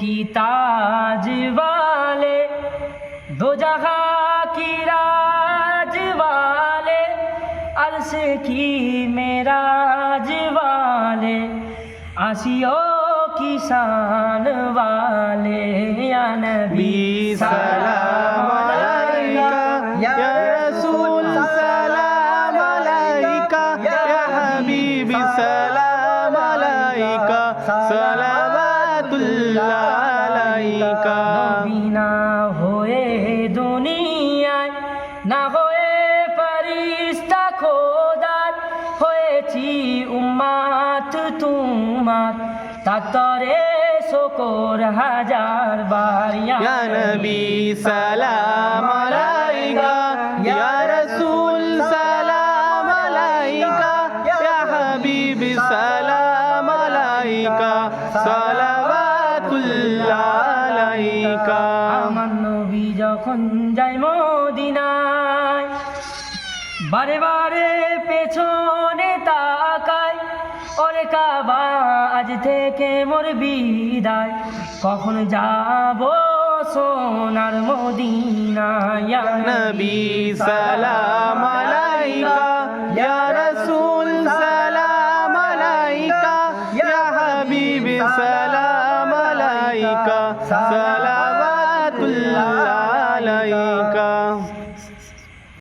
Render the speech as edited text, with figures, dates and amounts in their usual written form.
की ताज वाले, दो जहां की राज वाले, अर्श की मेराज वाले, आशियों की शान वाले, या नबी सलाम अलैका या रसूल सलाम अलैका या हबीबी सलाम अलैका सलावतुल्लाह अलैका। नबी ना होए দুনিয়ায়, না হয়ে ফেরেশতা খোদার, হয়েছি উম্মত তোমার, তাতরে শুকর হাজার বার, या नबी सलाम अलैका या रसूल सलाम अलैका या हबीबी सलाम अलैका सलावतुल्लाह अलैका। আমার নবী যখন যায় মদিনায়, বারে বারে পেছনে তাকায়, ওরে কাবা আজ থেকে মোর বিদায়, কখন যাব সোনার মদিনায়, ইয়া नबी सलाम अलैका या रसूल सलाम अलैका या हबीबी